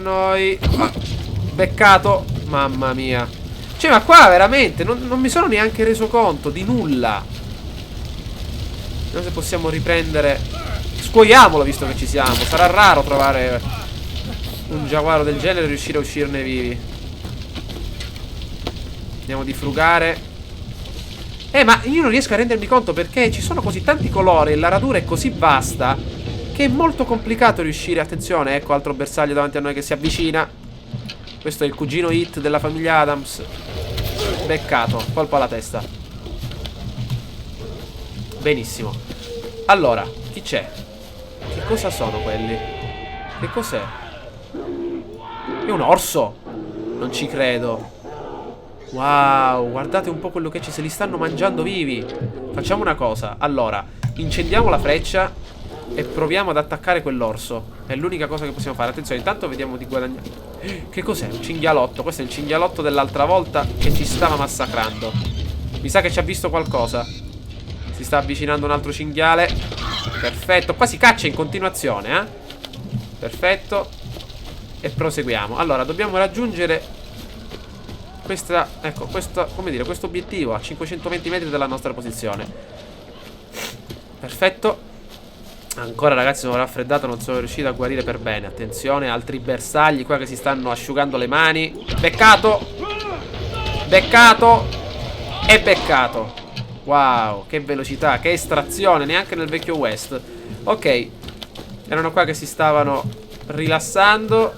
noi. Beccato. Mamma mia. Cioè, ma qua veramente non mi sono neanche reso conto di nulla. Vediamo se possiamo riprendere. Scuoiamolo visto che ci siamo. Sarà raro trovare un giaguaro del genere e riuscire a uscirne vivi. Andiamo di frugare. Ma io non riesco a rendermi conto perché ci sono così tanti colori e la radura è così vasta che è molto complicato riuscire. Attenzione, ecco altro bersaglio davanti a noi che si avvicina. Questo è il cugino Hit della famiglia Adams. Beccato, colpo alla testa. Benissimo. Allora, chi c'è? Che cosa sono quelli? Che cos'è? È un orso? Non ci credo. Wow, guardate un po' quello che c'è. Se li stanno mangiando vivi. Facciamo una cosa. Allora, incendiamo la freccia e proviamo ad attaccare quell'orso. È l'unica cosa che possiamo fare. Attenzione, intanto vediamo di guadagnare. Che cos'è? Un cinghialotto. Questo è il cinghialotto dell'altra volta che ci stava massacrando. Mi sa che ci ha visto qualcosa. Si sta avvicinando un altro cinghiale. Perfetto. Qua si caccia in continuazione, Perfetto. E proseguiamo. Allora, dobbiamo raggiungere questa, ecco, questo, come dire, questo obiettivo a 520 metri dalla nostra posizione. Perfetto. Ancora ragazzi sono raffreddato, non sono riuscito a guarire per bene. Attenzione, altri bersagli qua che si stanno asciugando le mani. Beccato. Beccato. E beccato. Wow, che velocità, che estrazione, neanche nel vecchio West. Ok, erano qua che si stavano rilassando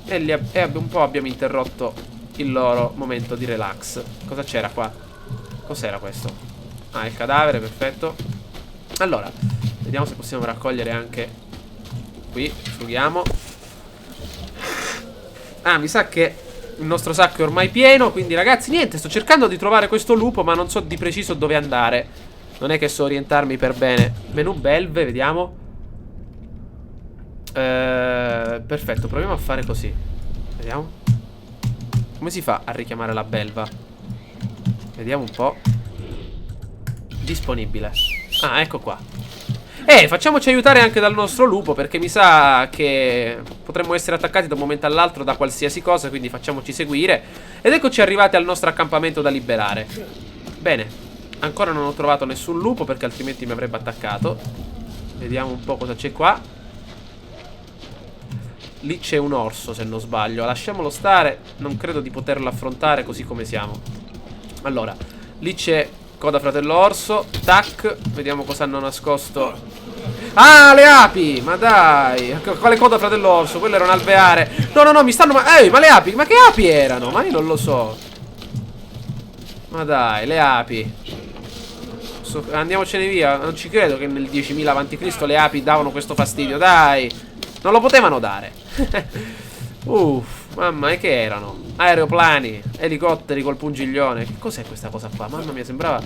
e un po' abbiamo interrotto il loro momento di relax. Cosa c'era qua? Cos'era questo? Ah, il cadavere, perfetto. Allora, vediamo se possiamo raccogliere anche qui. Frughiamo. Ah, mi sa che il nostro sacco è ormai pieno. Quindi ragazzi, niente, sto cercando di trovare questo lupo, ma non so di preciso dove andare. Non è che so orientarmi per bene. Menu belve, vediamo. Perfetto, proviamo a fare così. Vediamo. Come si fa a richiamare la belva? Vediamo un po'. Disponibile. Ah, ecco qua. Facciamoci aiutare anche dal nostro lupo, perché mi sa che potremmo essere attaccati da un momento all'altro da qualsiasi cosa, quindi facciamoci seguire. Ed eccoci arrivati al nostro accampamento da liberare. Bene, ancora non ho trovato nessun lupo, perché altrimenti mi avrebbe attaccato. Vediamo un po' cosa c'è qua. Lì c'è un orso, se non sbaglio. Lasciamolo stare, non credo di poterlo affrontare così come siamo. Allora, lì c'è coda fratello orso. Tac, vediamo cosa hanno nascosto. Ah, le api, ma dai. Quale coda fratello orso? Quello era un alveare. No, no, no, mi stanno... ma le api, ma che api erano? Ma io non lo so. Ma dai, le api. Andiamocene via. Non ci credo che nel 10.000 a.C. le api davano questo fastidio. Dai, non lo potevano dare. Uff, mamma, e che erano? Aeroplani, elicotteri col pungiglione. Che cos'è questa cosa qua? Mamma mia, sembrava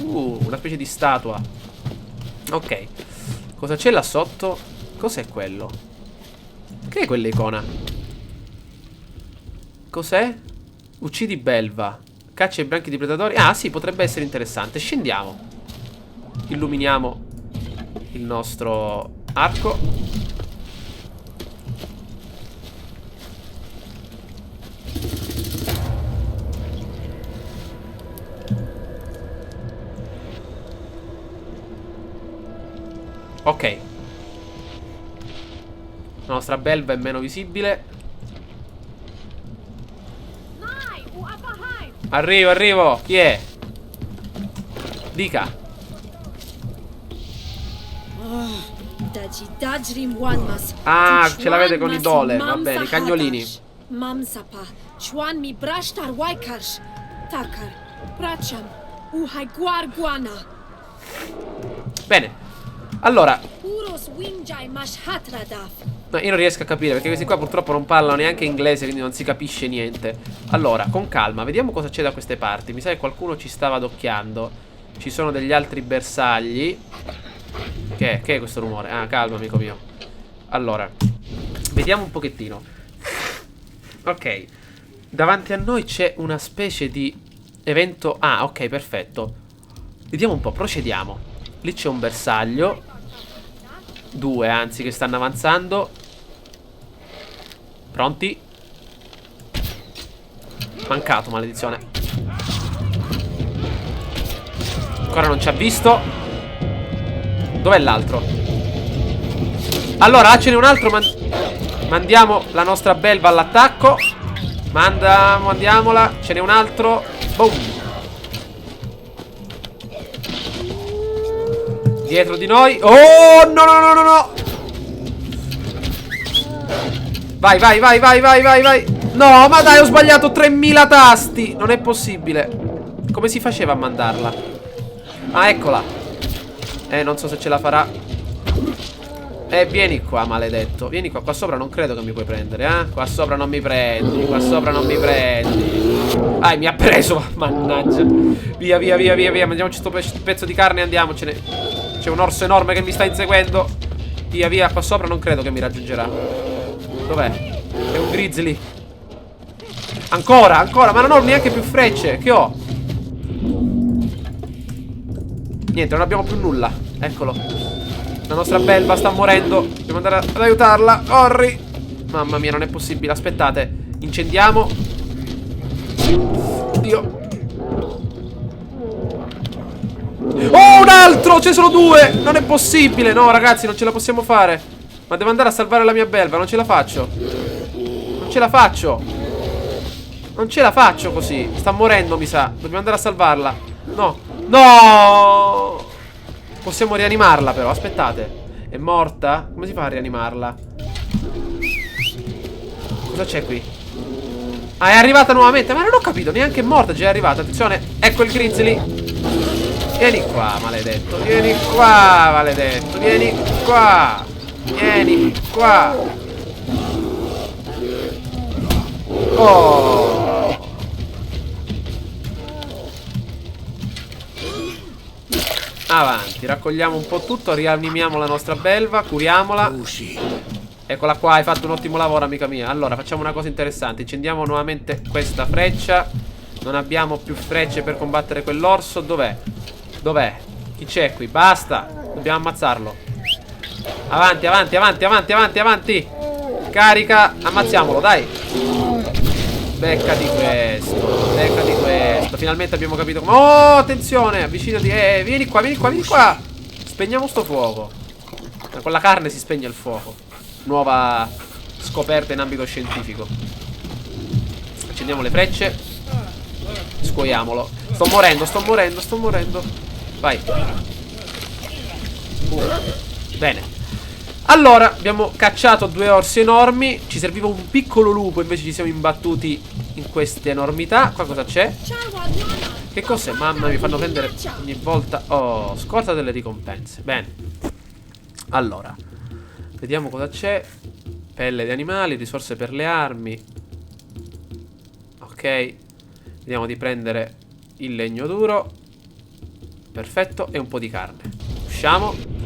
una specie di statua. Ok, cosa c'è là sotto? Cos'è quello? Che è quell'icona? Cos'è? Uccidi belva. Caccia i branchi di predatori. Ah sì, potrebbe essere interessante. Scendiamo. Illuminiamo il nostro arco. Ok. La nostra belva è meno visibile. Arrivo, arrivo. Chi è? Dica. Ah, ce l'avete con i dole. Va bene, i cagnolini. Bene. Allora, no, io non riesco a capire perché questi qua purtroppo non parlano neanche inglese, quindi non si capisce niente. Allora, con calma, vediamo cosa c'è da queste parti. Mi sa che qualcuno ci stava adocchiando. Ci sono degli altri bersagli. Che è questo rumore? Ah, calma, amico mio. Allora, vediamo un pochettino. Ok, davanti a noi c'è una specie di evento. Ah, ok, perfetto. Vediamo un po', procediamo. Lì c'è un bersaglio. Due, anzi, che stanno avanzando. Pronti? Mancato, maledizione. Ancora non ci ha visto. Dov'è l'altro? Allora, ce n'è un altro. Mandiamo la nostra belva all'attacco. Mandiamola. Ce n'è un altro. Boom. Dietro di noi. Oh, no, no, no, no, no. Vai, vai, vai, vai, vai, vai, vai. No, ma dai, ho sbagliato 3000 tasti. Non è possibile. Come si faceva a mandarla? Ah, eccola. Non so se ce la farà. Vieni qua, maledetto. Vieni qua, qua sopra non credo che mi puoi prendere, eh? Qua sopra non mi prendi. Qua sopra non mi prendi. Mi ha preso, mannaggia. Via, via, via, via, via. Mandiamoci sto pezzo di carne e andiamocene. C'è un orso enorme che mi sta inseguendo. Via, via, qua sopra non credo che mi raggiungerà. Dov'è? È un grizzly. Ancora, ancora, ma non ho neanche più frecce. Che ho? Niente, non abbiamo più nulla. Eccolo. La nostra belva sta morendo. Dobbiamo andare ad aiutarla. Corri. Mamma mia, non è possibile. Aspettate. Incendiamo. Oddio. Oh, un altro. Ce ne sono due. Non è possibile. No, ragazzi, non ce la possiamo fare. Ma devo andare a salvare la mia belva. Non ce la faccio. Non ce la faccio. Non ce la faccio così. Sta morendo, mi sa. Dobbiamo andare a salvarla. No. No. Possiamo rianimarla però. Aspettate. È morta? Come si fa a rianimarla? Cosa c'è qui? Ah, è arrivata nuovamente. Ma non ho capito. Neanche è morta. Già è arrivata. Attenzione. Ecco il grizzly. Vieni qua, maledetto. Vieni qua, maledetto. Vieni qua. Vieni qua. Oh. Avanti, raccogliamo un po' tutto. Rianimiamo la nostra belva. Curiamola. Eccola qua, hai fatto un ottimo lavoro, amica mia. Allora, facciamo una cosa interessante. Incendiamo nuovamente questa freccia. Non abbiamo più frecce per combattere quell'orso. Dov'è? Dov'è? Chi c'è qui? Basta. Dobbiamo ammazzarlo. Avanti, avanti, avanti, avanti, avanti, avanti. Carica. Ammazziamolo, dai. Becca di questo. Becca di questo. Finalmente abbiamo capito come... Oh, attenzione. Avvicinati. Vieni qua, vieni qua, vieni qua. Spegniamo sto fuoco. Con la carne si spegne il fuoco. Nuova scoperta in ambito scientifico. Accendiamo le frecce. Scuoiamolo. Sto morendo, sto morendo, sto morendo. Vai. Bene. Allora, abbiamo cacciato due orsi enormi. Ci serviva un piccolo lupo, invece ci siamo imbattuti in queste enormità. Qua cosa c'è? Che cos'è? Mamma, mi fanno prendere ogni volta. Oh, scorta delle ricompense. Bene. Allora, vediamo cosa c'è. Pelle di animali, risorse per le armi. Ok. Vediamo di prendere il legno duro. Perfetto. E un po' di carne. Usciamo.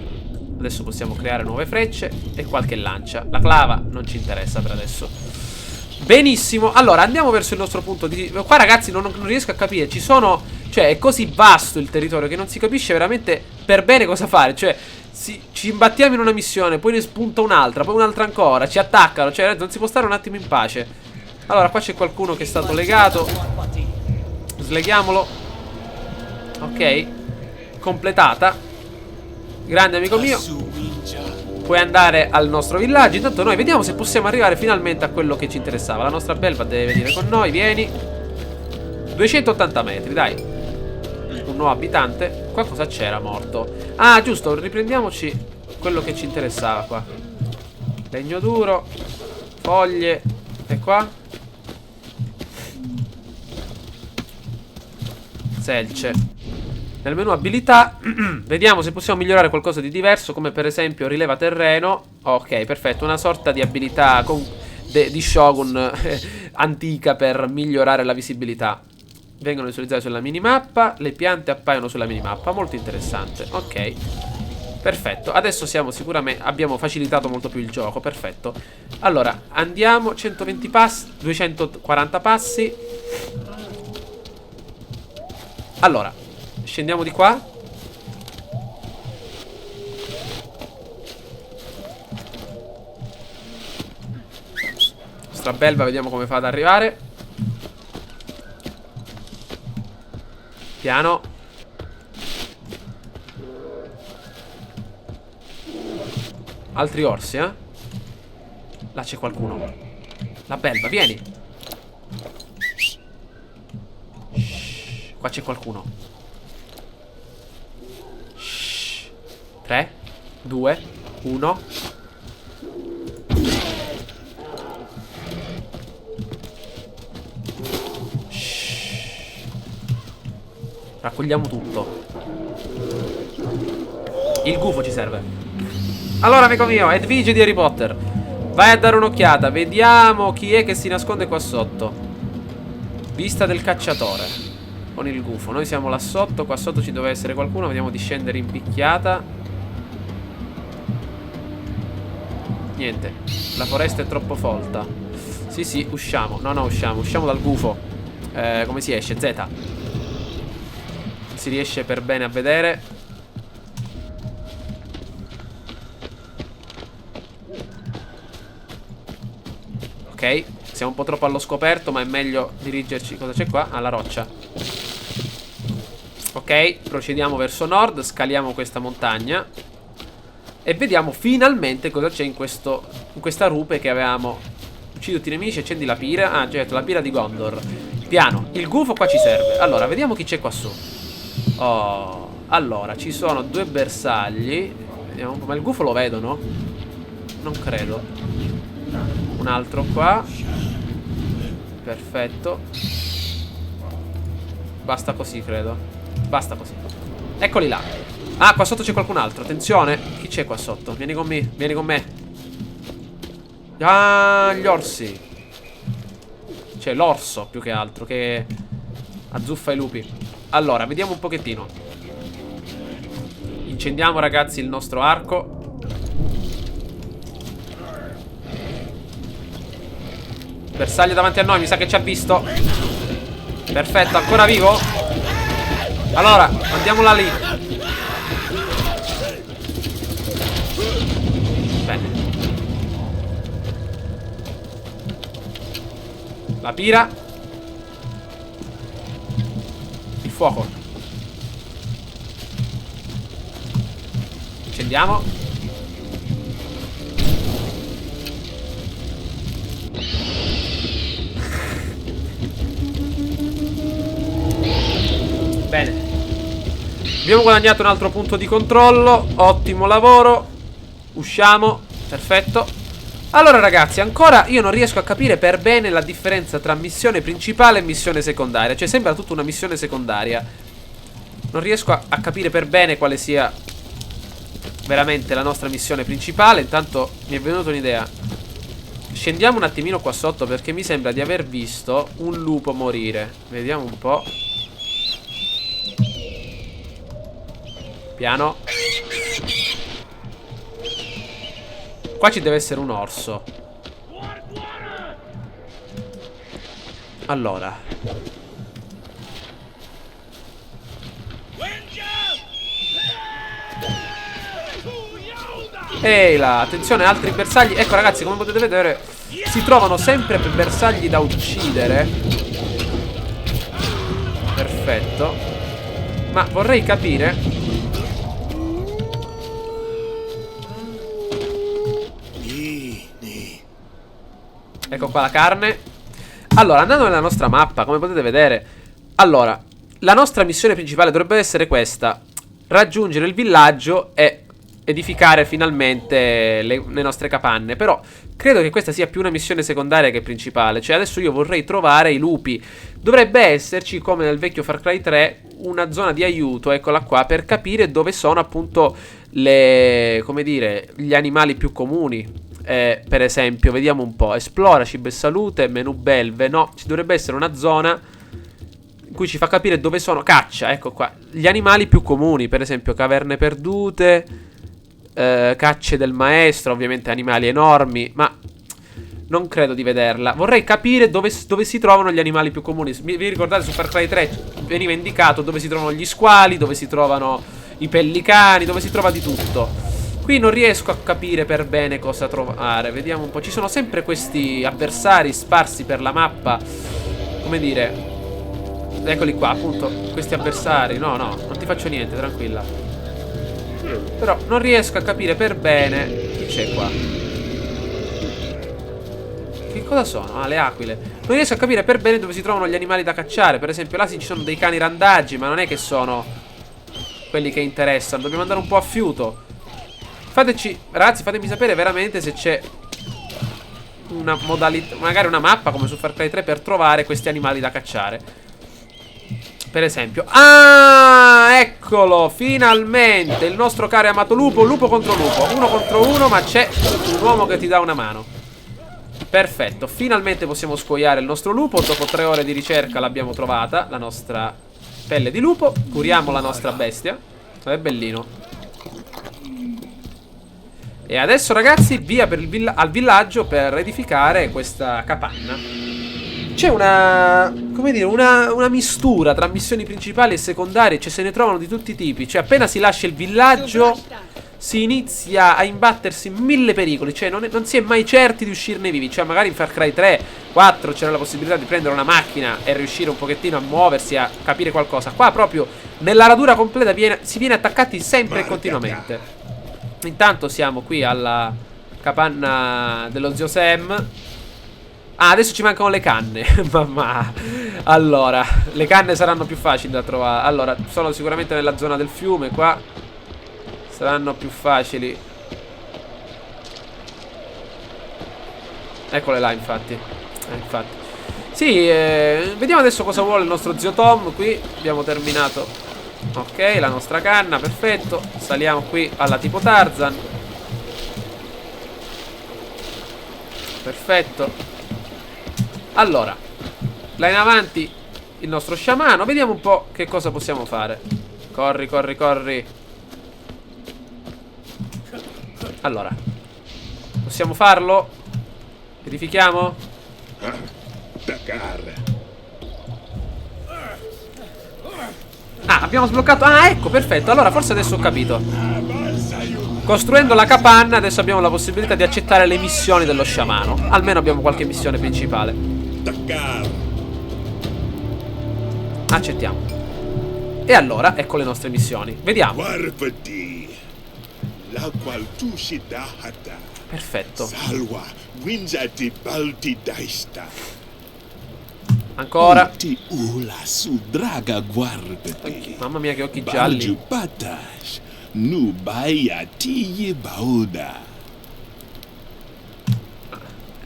Adesso possiamo creare nuove frecce e qualche lancia. La clava non ci interessa per adesso. Benissimo. Allora andiamo verso il nostro punto di... Qua ragazzi non riesco a capire. Ci sono... Cioè è così vasto il territorio che non si capisce veramente per bene cosa fare. Cioè ci imbattiamo in una missione, poi ne spunta un'altra, poi un'altra ancora. Ci attaccano. Cioè non si può stare un attimo in pace. Allora qua c'è qualcuno che è stato legato. Sleghiamolo. Ok. Completata. Grande amico mio. Puoi andare al nostro villaggio. Intanto noi vediamo se possiamo arrivare finalmente a quello che ci interessava. La nostra belva deve venire con noi. Vieni. 280 metri, dai. Un nuovo abitante. Qua cosa c'era morto? Ah, giusto, riprendiamoci quello che ci interessava qua. Legno duro. Foglie. E qua? Selce. Nel menu abilità vediamo se possiamo migliorare qualcosa di diverso, come per esempio rileva terreno. Ok, perfetto, una sorta di abilità di Shogun antica per migliorare la visibilità. Vengono visualizzate sulla minimappa. Le piante appaiono sulla minimappa. Molto interessante. Ok, perfetto. Adesso siamo sicuramente... Abbiamo facilitato molto più il gioco. Perfetto. Allora, andiamo. 120 passi. 240 passi. Allora, scendiamo di qua. nostra belva, vediamo come fa ad arrivare. Piano. Altri orsi, eh? Là c'è qualcuno. La belva, vieni. Shh, qua c'è qualcuno. Shh. 3, 2, 1. Raccogliamo tutto. Il gufo ci serve. Allora, amico mio, Edvige di Harry Potter, vai a dare un'occhiata. Vediamo chi è che si nasconde qua sotto. Vista del cacciatore. Con il gufo. Noi siamo là sotto. Qua sotto ci deve essere qualcuno. Vediamo di scendere in picchiata. Niente. La foresta è troppo folta. Sì, sì, usciamo. No, no, usciamo. Usciamo dal gufo. Come si esce? Z. Si riesce per bene a vedere. Ok, siamo un po' troppo allo scoperto, ma è meglio dirigerci. Cosa c'è qua? Ah, la roccia. Ok, procediamo verso nord. Scaliamo questa montagna e vediamo finalmente cosa c'è in questa rupe che avevamo. Uccidi tutti i nemici, accendi la pira. Ah, certo, la pira di Gondor. Piano, il gufo qua ci serve. Allora, vediamo chi c'è qua su. Oh, allora, ci sono 2 bersagli. Vediamo un po'. Ma il gufo lo vedono? Non credo. Un altro qua. Perfetto. Basta così, credo. Basta così. Eccoli là. Ah, qua sotto c'è qualcun altro. Attenzione. Chi c'è qua sotto? Vieni con me. Vieni con me. Ah, gli orsi. C'è l'orso più che altro, che azzuffa i lupi. Allora, vediamo un pochettino. Incendiamo, ragazzi, il nostro arco. Bersaglio davanti a noi, mi sa che ci ha visto. Perfetto, ancora vivo? Allora, andiamola lì. Bene. La pira. Il fuoco. Incendiamo. Bene. Abbiamo guadagnato un altro punto di controllo. Ottimo lavoro. Usciamo. Perfetto. Allora, ragazzi, ancora io non riesco a capire per bene la differenza tra missione principale e missione secondaria. Cioè, sembra tutta una missione secondaria. Non riesco a capire per bene quale sia veramente la nostra missione principale. Intanto mi è venuta un'idea. Scendiamo un attimino qua sotto, perché mi sembra di aver visto un lupo morire. Vediamo un po'. Piano. Qua ci deve essere un orso. Allora. Ehi là, attenzione, altri bersagli. Ecco, ragazzi, come potete vedere, si trovano sempre bersagli da uccidere. Perfetto. Ma vorrei capire. Ecco qua la carne. Allora, andando nella nostra mappa, come potete vedere, allora, la nostra missione principale dovrebbe essere questa: raggiungere il villaggio e edificare finalmente le nostre capanne. Però credo che questa sia più una missione secondaria che principale. Cioè, adesso io vorrei trovare i lupi. Dovrebbe esserci, come nel vecchio Far Cry 3, una zona di aiuto, eccola qua, per capire dove sono appunto come dire, gli animali più comuni. Per esempio, vediamo un po'. Esplora, cibo e salute, menu belve. No, ci dovrebbe essere una zona in cui ci fa capire dove sono. Caccia, ecco qua. Gli animali più comuni, per esempio caverne perdute, cacce del maestro, ovviamente animali enormi. Ma non credo di vederla. Vorrei capire dove si trovano gli animali più comuni. Vi ricordate, su Far Cry 3 veniva indicato dove si trovano gli squali, dove si trovano i pellicani, dove si trova di tutto. Qui non riesco a capire per bene cosa trovare. Vediamo un po'. Ci sono sempre questi avversari sparsi per la mappa. Come dire, eccoli qua, appunto. Questi avversari. No, no, non ti faccio niente, tranquilla. Però non riesco a capire per bene. Chi c'è qua? Che cosa sono? Ah, le aquile. Non riesco a capire per bene dove si trovano gli animali da cacciare. Per esempio là ci sono dei cani randaggi, ma non è che sono quelli che interessano. Dobbiamo andare un po' a fiuto. Fateci, ragazzi, fatemi sapere veramente se c'è una modalità, magari una mappa come su Far Cry 3 per trovare questi animali da cacciare. Per esempio. Ah, eccolo, finalmente il nostro caro e amato lupo. Lupo contro lupo, 1 contro 1, ma c'è un uomo che ti dà una mano. Perfetto, finalmente possiamo scuoiare il nostro lupo. Dopo 3 ore di ricerca l'abbiamo trovata, la nostra pelle di lupo. Curiamo la nostra bestia. È bellino. E adesso, ragazzi, via per al villaggio per edificare questa capanna. C'è una, come dire, una mistura tra missioni principali e secondarie. Cioè se ne trovano di tutti i tipi. Cioè appena si lascia il villaggio si inizia a imbattersi in 1000 pericoli. Cioè non si è mai certi di uscirne vivi. Cioè magari in Far Cry 3, 4 c'era la possibilità di prendere una macchina e riuscire un pochettino a muoversi, a capire qualcosa. Qua proprio nella radura completa si viene attaccati sempre e continuamente. Intanto siamo qui alla capanna dello zio Sam. Ah, adesso ci mancano le canne. Mamma. Allora, le canne saranno più facili da trovare. Allora, sono sicuramente nella zona del fiume. Qua saranno più facili. Eccole là, infatti. Infatti. Sì, vediamo adesso cosa vuole il nostro zio Tom. Qui abbiamo terminato. Ok, la nostra canna, perfetto. Saliamo qui alla tipo Tarzan. Perfetto. Allora, là in avanti il nostro sciamano. Vediamo un po' che cosa possiamo fare. Corri, corri, corri. Allora, possiamo farlo? Edifichiamo? Ah, abbiamo sbloccato. Ah, ecco, perfetto. Allora, forse adesso ho capito. Costruendo la capanna adesso abbiamo la possibilità di accettare le missioni dello sciamano. Almeno abbiamo qualche missione principale. Accettiamo. E allora, ecco le nostre missioni. Vediamo. Perfetto. Ancora. Mamma mia, che occhi gialli.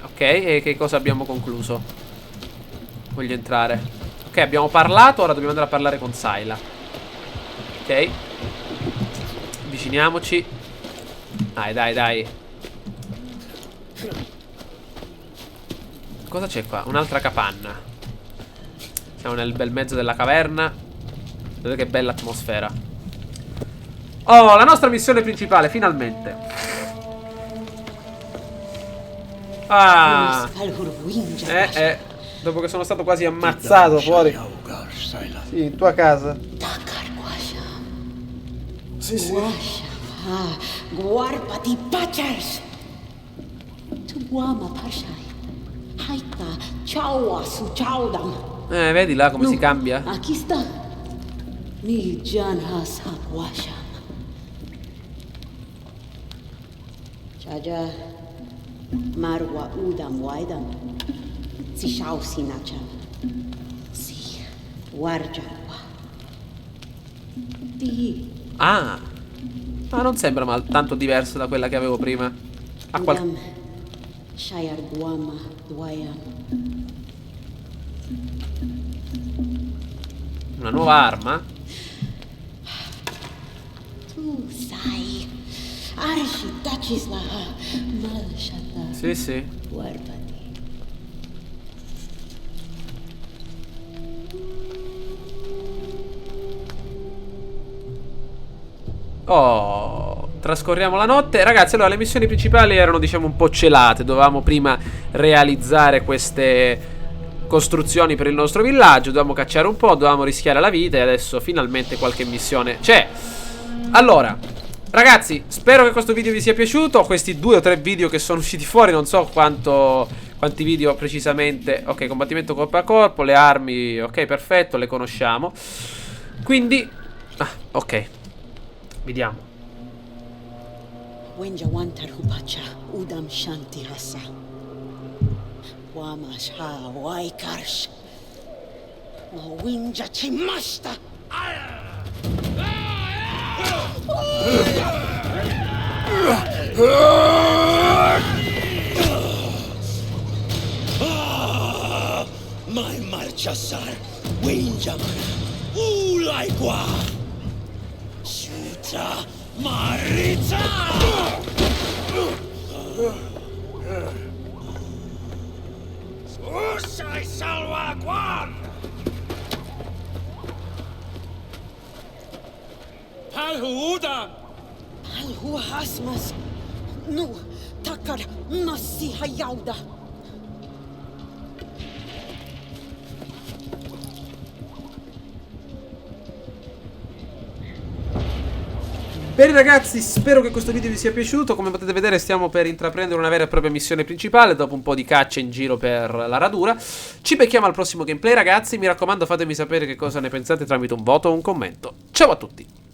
Ok, e che cosa abbiamo concluso? Voglio entrare. Ok, abbiamo parlato, ora dobbiamo andare a parlare con Sayla. Ok. Avviciniamoci. Dai, dai, dai. Cosa c'è qua? Un'altra capanna. Siamo nel bel mezzo della caverna. Vedete che bella atmosfera. Oh, la nostra missione principale, finalmente. Ah. Dopo che sono stato quasi ammazzato fuori. Sì, in tua casa. Sì, sì. Vedi là come si cambia? Jaja Marwa udam waidam si shau sinachan si warjanwa di Ah, ma non sembra tanto diverso da quella che avevo prima. udam shayar guama duayam. Una nuova arma? Tu sai arshi tachisla malshata. Sì, sì. Guardati. Oh, trascorriamo la notte. Ragazzi, allora le missioni principali erano, diciamo, un po' celate. Dovevamo prima realizzare queste costruzioni per il nostro villaggio. Dovevamo cacciare un po', dovevamo rischiare la vita. E adesso finalmente qualche missione c'è. Allora, Ragazzi, spero che questo video vi sia piaciuto. Questi 2 o 3 video che sono usciti fuori, non so quanti video precisamente. Ok, combattimento corpo a corpo, le armi, ok, perfetto, le conosciamo. Quindi, ok, vediamo. Wenja wantarupacha udam shanti hasa. Wamasha waikarsh. Ma winja chimashta. Mai marchasar, Winjaman, Ulaigua, Shuta Marita. Usai salva guan. Palhuda. Alhu hasmas. Nu takar massi hayauda. Bene ragazzi, spero che questo video vi sia piaciuto. Come potete vedere stiamo per intraprendere una vera e propria missione principale, dopo un po' di caccia in giro per la radura. Ci becchiamo al prossimo gameplay ragazzi, mi raccomando fatemi sapere che cosa ne pensate tramite un voto o un commento. Ciao a tutti!